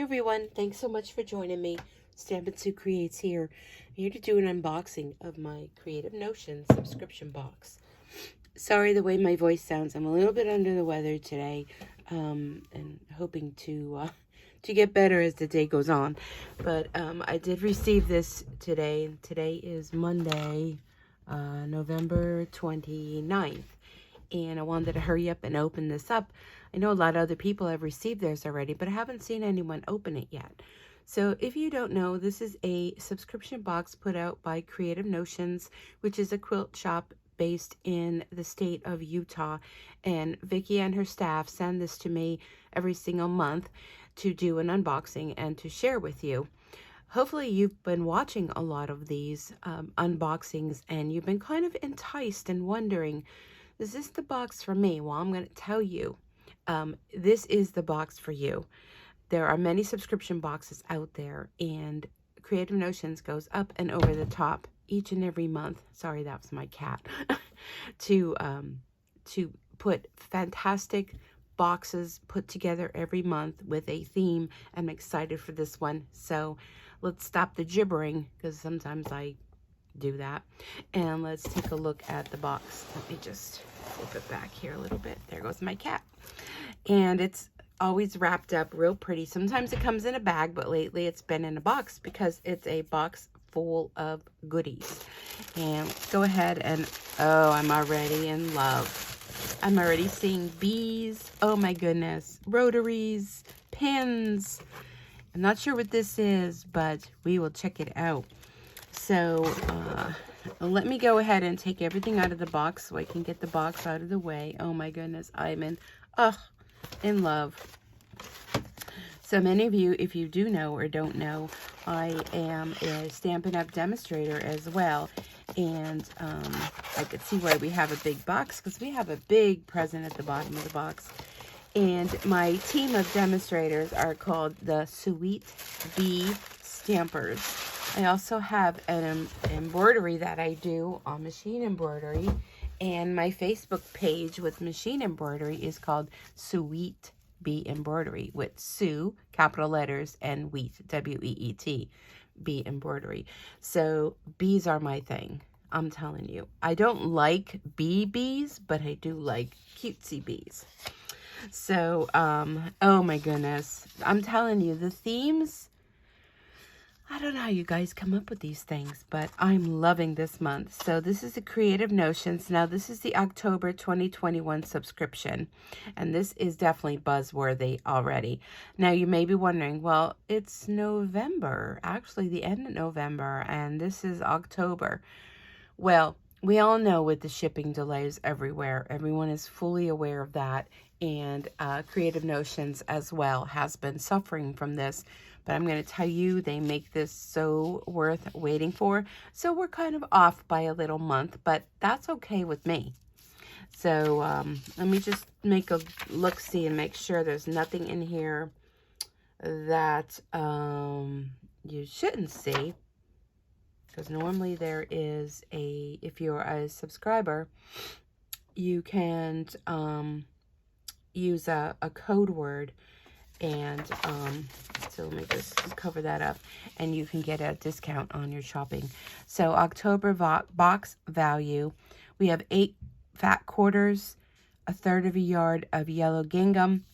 everyone, thanks so much for joining me. Stampin' Sue Creates here. I'm here to do an unboxing of my Creative Notion subscription box. Sorry the way my voice sounds. I'm a little bit under the weather today, and hoping to get better as the day goes on. But I did receive this today. Today is Monday, November 29th. And I wanted to hurry up and open this up. I know a lot of other people have received theirs already, but I haven't seen anyone open it yet. So if you don't know, this is a subscription box put out by Creative Notions, which is a quilt shop based in the state of Utah. And Vickie and her staff send this to me every single month to do an unboxing and to share with you. Hopefully you've been watching a lot of these unboxings and you've been kind of enticed and wondering, is this the box for me? Well, I'm going to tell you, this is the box for you. There are many subscription boxes out there, and Creative Notions goes up and over the top each and every month. Sorry, that was my cat. to put fantastic boxes put together every month with a theme. I'm excited for this one. So let's stop the gibbering, because sometimes I do that, and let's take a look at the box. Let me just flip it back here a little bit. There goes my cat. And it's always wrapped up real pretty. Sometimes it comes in a bag, but lately it's been in a box because it's a box full of goodies. And let's go ahead and, oh, I'm already in love. I'm already seeing bees. Oh my goodness. Rotaries, pins. I'm not sure what this is, but we will check it out. So let me go ahead and take everything out of the box so I can get the box out of the way. Oh my goodness, I'm in love. So many of you, if you do know or don't know, I am a Stampin' Up! Demonstrator as well. And I could see why we have a big box, because we have a big present at the bottom of the box. And my team of demonstrators are called the Sweet Bee Stampers. I also have an embroidery that I do on machine embroidery, and my Facebook page with machine embroidery is called Sweet Bee Embroidery, with Sue, capital letters, and Wheat, W-E-E-T, bee embroidery. So bees are my thing. I'm telling you. I don't like bees, but I do like cutesy bees. So, oh my goodness. I'm telling you, the themes, I don't know how you guys come up with these things, but I'm loving this month. So this is the Creative Notions. Now this is the October 2021 subscription, and this is definitely buzzworthy already. Now you may be wondering, well, it's November, actually the end of November, and this is October. Well, we all know with the shipping delays everywhere, everyone is fully aware of that, and Creative Notions as well has been suffering from this. But I'm going to tell you, they make this so worth waiting for. So we're kind of off by a little month, but that's okay with me. So let me just make a look-see and make sure there's nothing in here that you shouldn't see. Because normally there is if you're a subscriber, you can use a code word. And so let me just cover that up, and you can get a discount on your shopping. So October box value, we have 8 fat quarters, 1/3 of a yard of yellow gingham,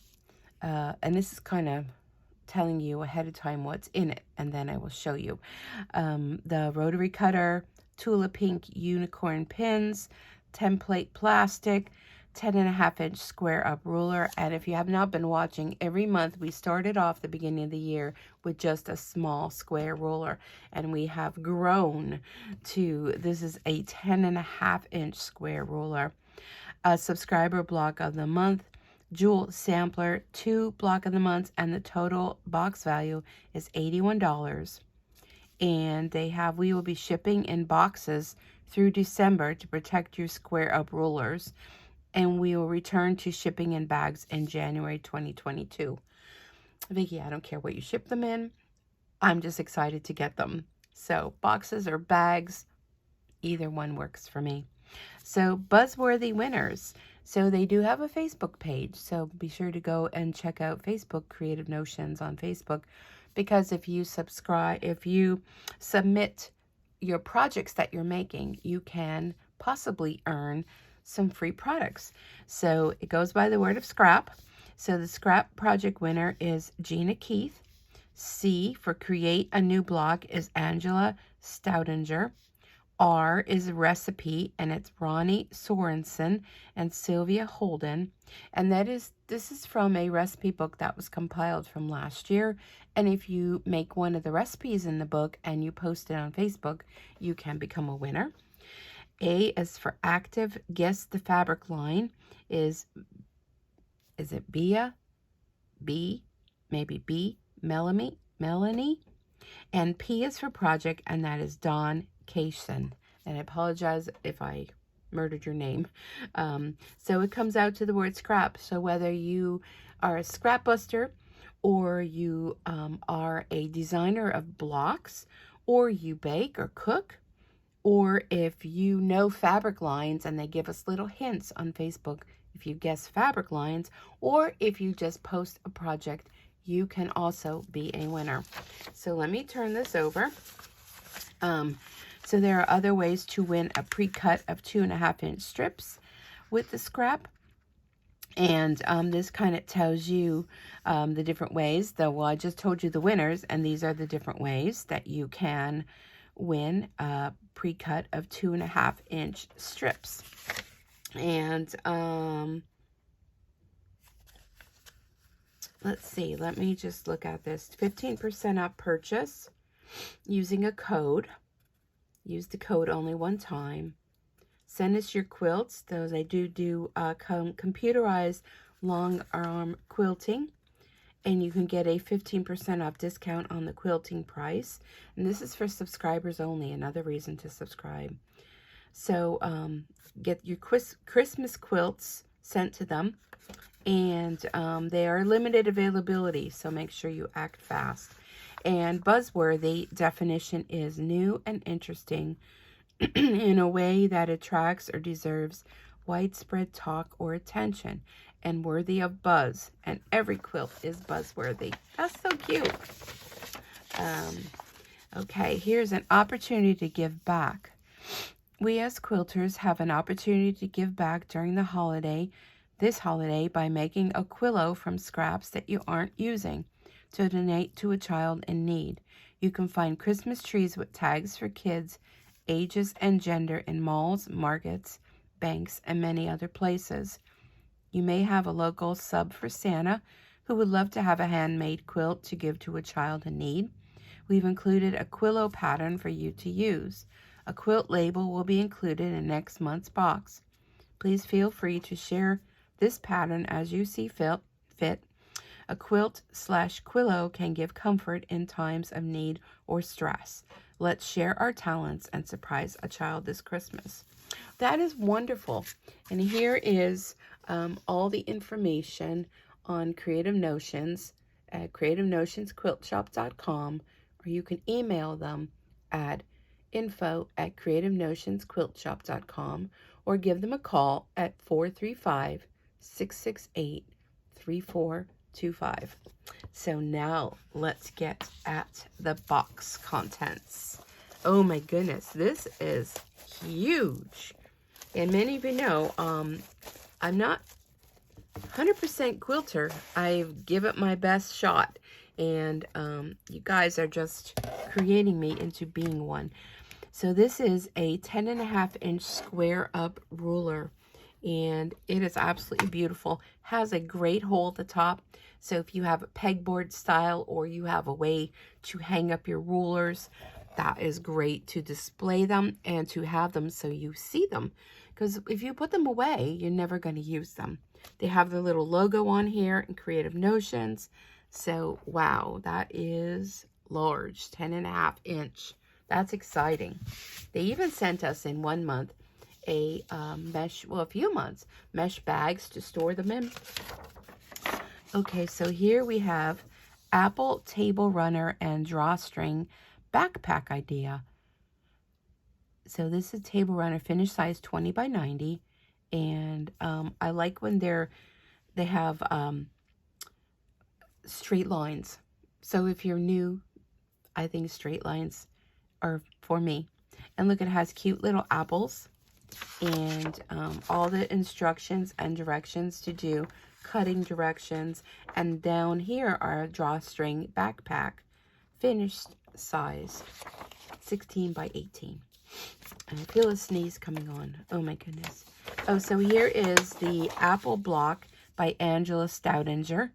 and this is kind of telling you ahead of time what's in it, and then I will show you. The rotary cutter, Tula pink unicorn pins, template plastic, 10.5-inch square up ruler. And if you have not been watching, every month we started off the beginning of the year with just a small square ruler, and we have grown to, this is a 10.5-inch square ruler. A subscriber block of the month, jewel sampler, 2 block of the month, and the total box value is $81. And we will be shipping in boxes through December to protect your square up rulers. And we will return to shipping in bags in January 2022. Vickie, I don't care what you ship them in. I'm just excited to get them. So boxes or bags, either one works for me. So Buzzworthy winners. So they do have a Facebook page. So be sure to go and check out Facebook, Creative Notions on Facebook, because if you submit your projects that you're making, you can possibly earn some free products. So it goes by the word of scrap. So the scrap project winner is Gina Keith. C for create a new blog is Angela Stoudinger. R is recipe, and it's Ronnie Sorensen and Sylvia Holden. And this is from a recipe book that was compiled from last year. And if you make one of the recipes in the book and you post it on Facebook, you can become a winner. A is for active. Guess the fabric line is it Bia? B? Maybe B? Melanie? And P is for project, and that is Dawn Kaysen. And I apologize if I murdered your name. So it comes out to the word scrap. So whether you are a scrap buster, or you are a designer of blocks, or you bake or cook, or if you know fabric lines and they give us little hints on Facebook if you guess fabric lines, or if you just post a project, you can also be a winner. So let me turn this over. So there are other ways to win a pre-cut of 2.5-inch strips with the scrap. And this kind of tells you the different ways. Well, I just told you the winners, and these are the different ways that you can win a pre-cut of 2.5-inch strips. And let's see, let me just look at this. 15% off purchase using a code. Use the code only one time. Send us your quilts. Those I do computerized long arm quilting. And you can get a 15% off discount on the quilting price. And this is for subscribers only, another reason to subscribe. So get your Christmas quilts sent to them. And they are limited availability, so make sure you act fast. And Buzzworthy definition is new and interesting in a way that attracts or deserves widespread talk or attention, and worthy of buzz. And every quilt is buzzworthy. That's so cute. Okay, here's an opportunity to give back. We as quilters have an opportunity to give back during this holiday by making a quillo from scraps that you aren't using to donate to a child in need. You can find Christmas trees with tags for kids, ages and gender in malls, markets, banks, and many other places. You may have a local sub for Santa who would love to have a handmade quilt to give to a child in need. We've included a quillo pattern for you to use. A quilt label will be included in next month's box. Please feel free to share this pattern as you see fit. A quilt/quillo can give comfort in times of need or stress. Let's share our talents and surprise a child this Christmas. That is wonderful. And here is all the information on Creative Notions at creativenotiousquiltshop.com, or you can email them at info@creativenotiousquiltshop.com, or give them a call at 435-668-3425. So now let's get at the box contents. Oh my goodness, this is huge. And many of you know, I'm not 100% quilter. I give it my best shot. And you guys are just creating me into being one. So this is a 10.5-inch square up ruler. And it is absolutely beautiful. Has a great hole at the top. So if you have a pegboard style, or you have a way to hang up your rulers, that is great to display them and to have them so you see them. Because if you put them away, you're never going to use them. They have the little logo on here in Creative Notions. So, wow, that is large, 10.5-inch. That's exciting. They even sent us in 1 month a a few months, mesh bags to store them in. Okay, so here we have Apple Table Runner and Drawstring backpack idea. So this is Table Runner, finished size 20 by 90. And I like when they have straight lines. So if you're new, I think straight lines are for me. And look, it has cute little apples and all the instructions and directions to do cutting directions. And down here are a drawstring backpack, finished size, 16 by 18. And I feel a sneeze coming on. Oh my goodness. Oh, so here is the apple block by Angela Stoudinger.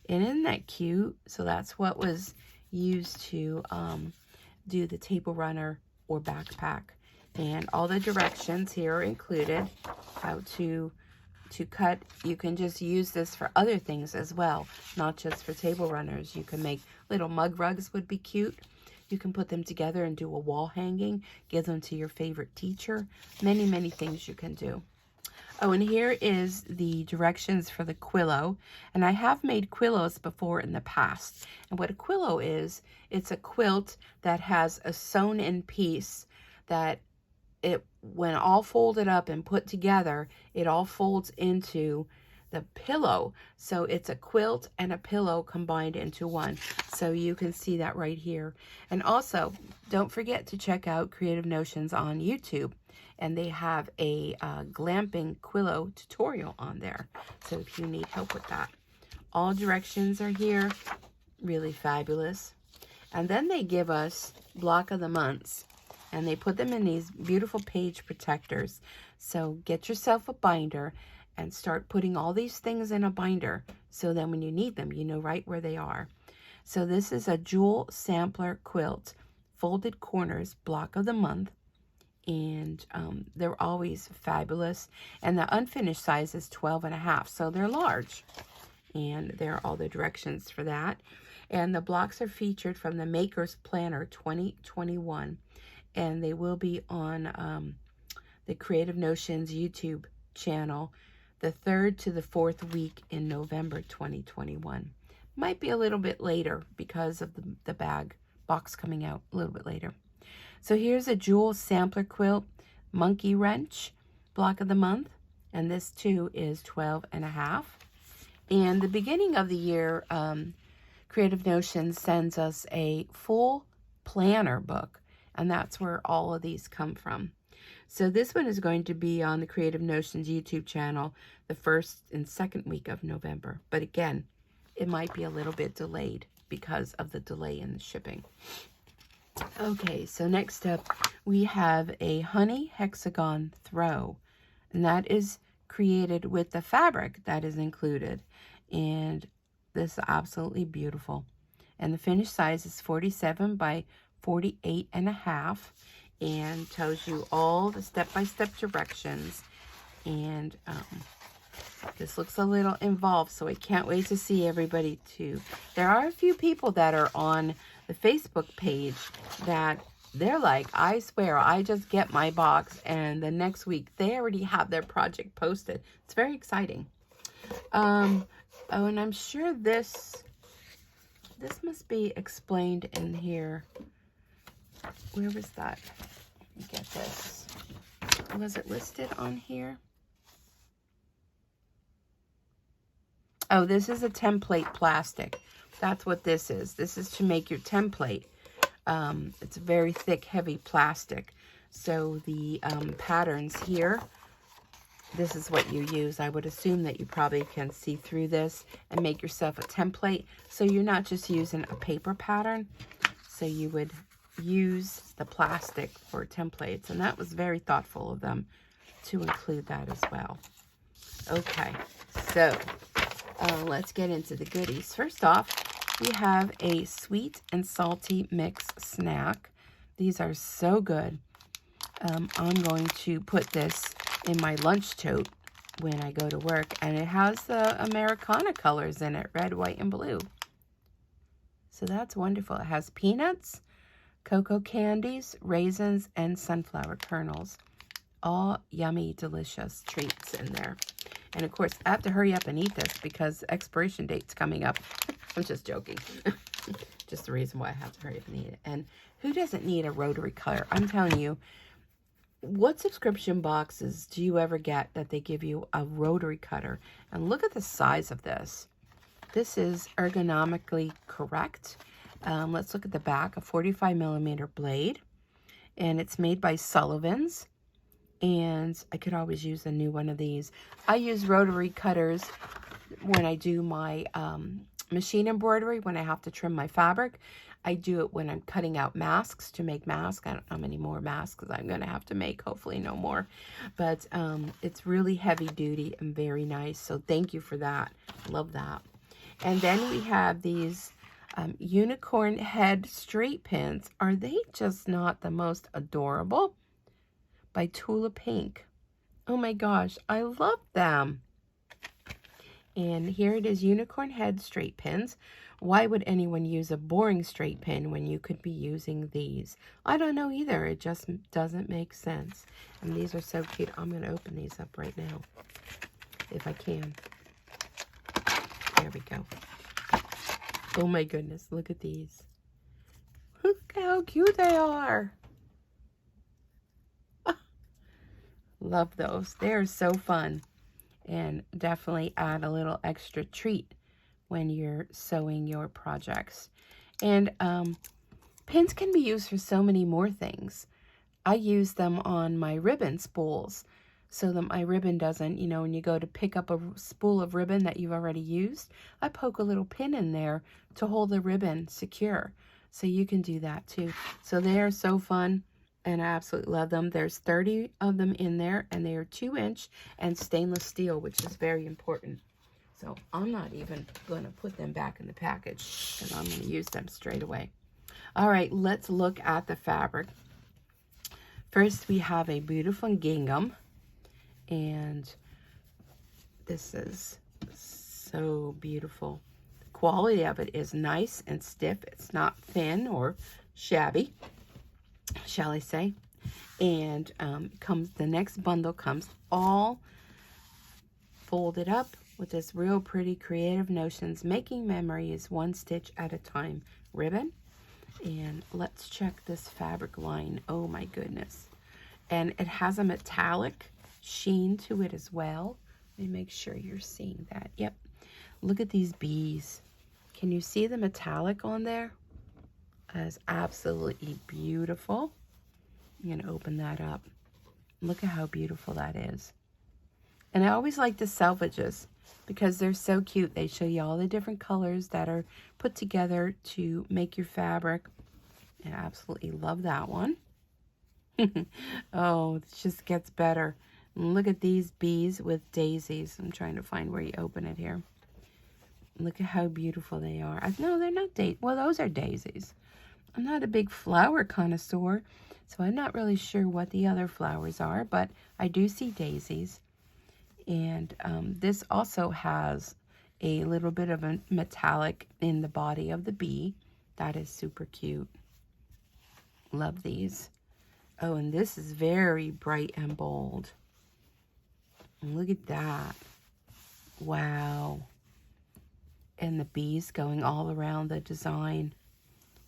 And isn't that cute? So that's what was used to do the table runner or backpack. And all the directions here are included. How to cut. You can just use this for other things as well, not just for table runners. You can make little mug rugs, would be cute. You can put them together and do a wall hanging, give them to your favorite teacher. Many, many things you can do. Oh, and here is the directions for the Quillo. And I have made Quillos before in the past. And what a Quillo is, it's a quilt that has a sewn-in piece that when all folded up and put together, it all folds into the pillow. So it's a quilt and a pillow combined into one. So you can see that right here. And also, don't forget to check out Creative Notions on YouTube. And they have a glamping Quillo tutorial on there. So if you need help with that. All directions are here. Really fabulous. And then they give us block of the months. And they put them in these beautiful page protectors. So get yourself a binder and start putting all these things in a binder. So then when you need them, you know right where they are. So this is a jewel sampler quilt, folded corners, block of the month. And they're always fabulous. And the unfinished size is 12.5. So they're large. And there are all the directions for that. And the blocks are featured from the Maker's Planner 2021. And they will be on the Creative Notions YouTube channel the 3rd to the 4th week in November 2021. Might be a little bit later because of the bag box coming out a little bit later. So here's a jewel sampler quilt, monkey wrench, block of the month. And this too is 12.5. And the beginning of the year, Creative Notions sends us a full planner book. And that's where all of these come from. So this one is going to be on the Creative Notions YouTube channel the 1st and 2nd week of November. But again, it might be a little bit delayed because of the delay in the shipping. Okay, so next up we have a honey hexagon throw. And that is created with the fabric that is included. And this is absolutely beautiful. And the finished size is 47 by 48.5, and tells you all the step-by-step directions. And this looks a little involved, so I can't wait to see everybody too. There are a few people that are on the Facebook page that they're like, I swear, I just get my box and the next week they already have their project posted. It's very exciting. Oh, and I'm sure this must be explained in here. Where was that? Let me get this. Was it listed on here? Oh, this is a template plastic. That's what this is. This is to make your template. It's very thick, heavy plastic. So the patterns here, this is what you use. I would assume that you probably can see through this and make yourself a template. So you're not just using a paper pattern. So you would use the plastic for templates, and that was very thoughtful of them to include that as well. Okay, so let's get into the goodies. First off, we have a sweet and salty mix snack. These are so good. I'm going to put this in my lunch tote when I go to work, and it has the Americana colors in it, red, white, and blue. So that's wonderful. It has peanuts, cocoa candies, raisins, and sunflower kernels. All yummy, delicious treats in there. And of course, I have to hurry up and eat this because the expiration date's coming up. I'm just joking. Just the reason why I have to hurry up and eat it. And who doesn't need a rotary cutter? I'm telling you, what subscription boxes do you ever get that they give you a rotary cutter? And look at the size of this. This is ergonomically correct. Let's look at the back, a 45mm blade. And it's made by Sullivan's. And I could always use a new one of these. I use rotary cutters when I do my machine embroidery, when I have to trim my fabric. I do it when I'm cutting out masks to make masks. I don't know how many more masks I'm going to have to make. Hopefully no more. But it's really heavy duty and very nice. So thank you for that. Love that. And then we have these unicorn head straight pins. Are they just not the most adorable? By Tula Pink. Oh my gosh, I love them. And here it is, unicorn head straight pins. Why would anyone use a boring straight pin when you could be using these? I don't know either. It just doesn't make sense. And these are so cute. I'm going to open these up right now, if I can. There we go. Oh my goodness, look at these. Look how cute they are. Love those. They're so fun. And definitely add a little extra treat when you're sewing your projects. And pins can be used for so many more things. I use them on my ribbon spools so that my ribbon doesn't, you know, when you go to pick up a spool of ribbon that you've already used, I poke a little pin in there to hold the ribbon secure. So you can do that too. So they are so fun. And I absolutely love them. There's 30 of them in there, and they are 2-inch and stainless steel, which is very important. So I'm not even going to put them back in the package, and I'm going to use them straight away. All right, let's look at the fabric. First, we have a beautiful gingham, and this is so beautiful. The quality of it is nice and stiff. It's not thin or shabby, shall I say. And the next bundle comes all folded up with this real pretty Creative Notions Making Memories One Stitch at a Time ribbon. And let's check this fabric line. Oh my goodness. And it has a metallic sheen to it as well. Let me make sure you're seeing that. Yep. Look at these bees. Can you see the metallic on there? That is absolutely beautiful. I'm going to open that up. Look at how beautiful that is. And I always like the selvages because they're so cute. They show you all the different colors that are put together to make your fabric. I absolutely love that one. Oh, it just gets better. And look at these bees with daisies. I'm trying to find where you open it here. Look at how beautiful they are. No, they're not daisies. Well, those are daisies. I'm not a big flower connoisseur, so I'm not really sure what the other flowers are, but I do see daisies. And this also has a little bit of a metallic in the body of the bee. That is super cute. Love these. Oh, and this is very bright and bold. And look at that. Wow. And the bees going all around the design.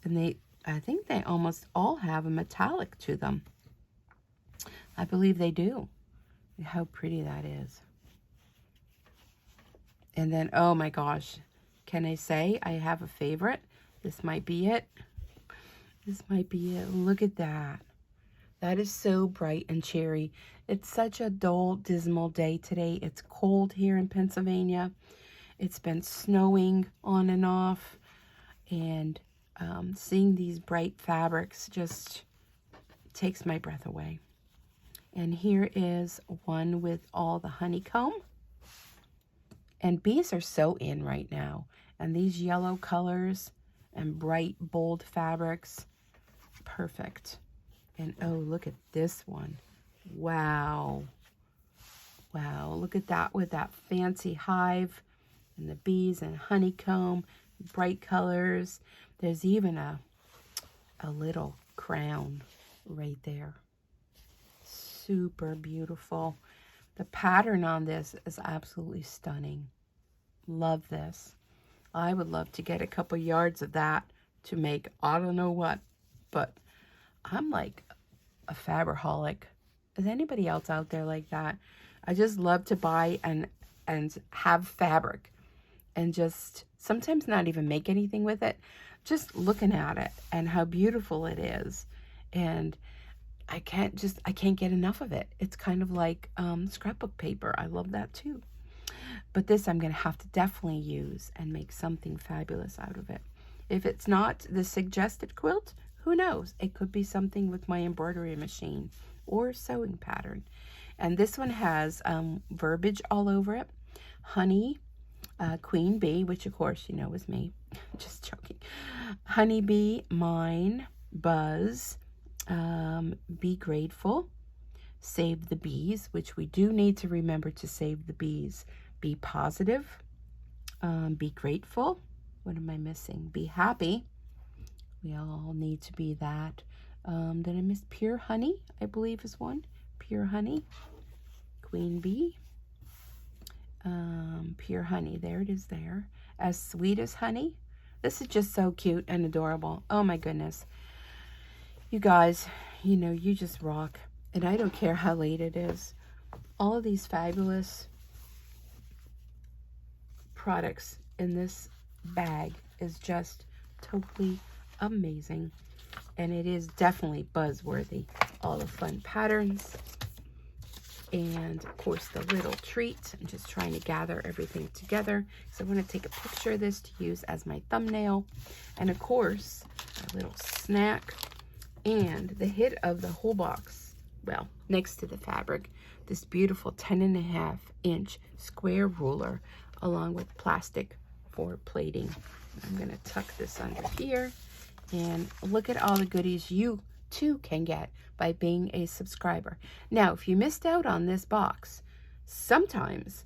And I think they almost all have a metallic to them. I believe they do. How pretty that is. And then, oh my gosh, can I say I have a favorite? This might be it. This might be it. Look at that. That is so bright and cheery. It's such a dull, dismal day today. It's cold here in Pennsylvania. It's been snowing on and off. And seeing these bright fabrics just takes my breath away. And here is one with all the honeycomb. And bees are so in right now. And these yellow colors and bright, bold fabrics, perfect. And oh, look at this one. Wow. Wow, look at that with that fancy hive and the bees and honeycomb, bright colors. There's even a little crown right there. Super beautiful. The pattern on this is absolutely stunning. Love this. I would love to get a couple yards of that to make I don't know what, but I'm like a fabriholic. Is anybody else out there like that? I just love to buy and have fabric and just sometimes not even make anything with it. Just looking at it and how beautiful it is. And I can't get enough of it. It's kind of like scrapbook paper. I love that too. But this I'm going to have to definitely use and make something fabulous out of it. If it's not the suggested quilt, who knows? It could be something with my embroidery machine or sewing pattern. And this one has verbiage all over it. Honey, queen bee, which of course you know is me. Just joking. Honeybee, mine, buzz, be grateful, save the bees, which we do need to remember to save the bees. Be positive, be grateful. What am I missing? Be happy. We all need to be that. Did I miss pure honey? I believe is one. Pure honey. Queen bee. Pure honey. There it is there. As sweet as honey. This is just so cute and adorable. Oh my goodness. You guys, you know, you just rock. And I don't care how late it is. All of these fabulous products in this bag is just totally amazing. And it is definitely buzzworthy. All the fun patterns. And of course the little treat. I'm just trying to gather everything together. So I want to take a picture of this to use as my thumbnail. And of course, a little snack. And the hit of the whole box, well, next to the fabric, this beautiful 10.5-inch square ruler along with plastic for plating. I'm going to tuck this under here. And look at all the goodies you too can get by being a subscriber. Now, if you missed out on this box, sometimes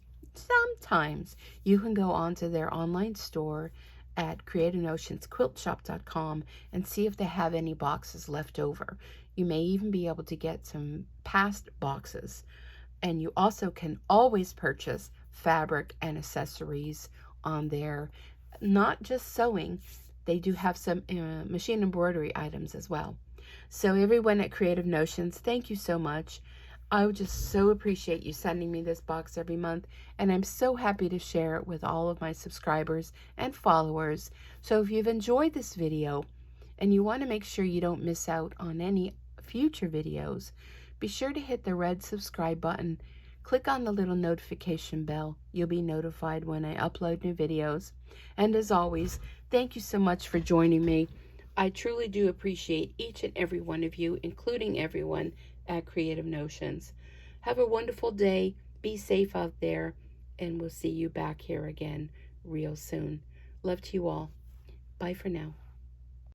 you can go onto their online store at creativenotionsquiltshop.com and see if they have any boxes left over. You may even be able to get some past boxes. And you also can always purchase fabric and accessories on there. Not just sewing, they do have some machine embroidery items as well. So everyone at Creative Notions, thank you so much. I would just so appreciate you sending me this box every month, and I'm so happy to share it with all of my subscribers and followers. So if you've enjoyed this video and you want to make sure you don't miss out on any future videos, be sure to hit the red subscribe button. Click on the little notification bell. You'll be notified when I upload new videos. And as always, thank you so much for joining me. I truly do appreciate each and every one of you, including everyone at Creative Notions. Have a wonderful day. Be safe out there, and we'll see you back here again real soon. Love to you all. Bye for now.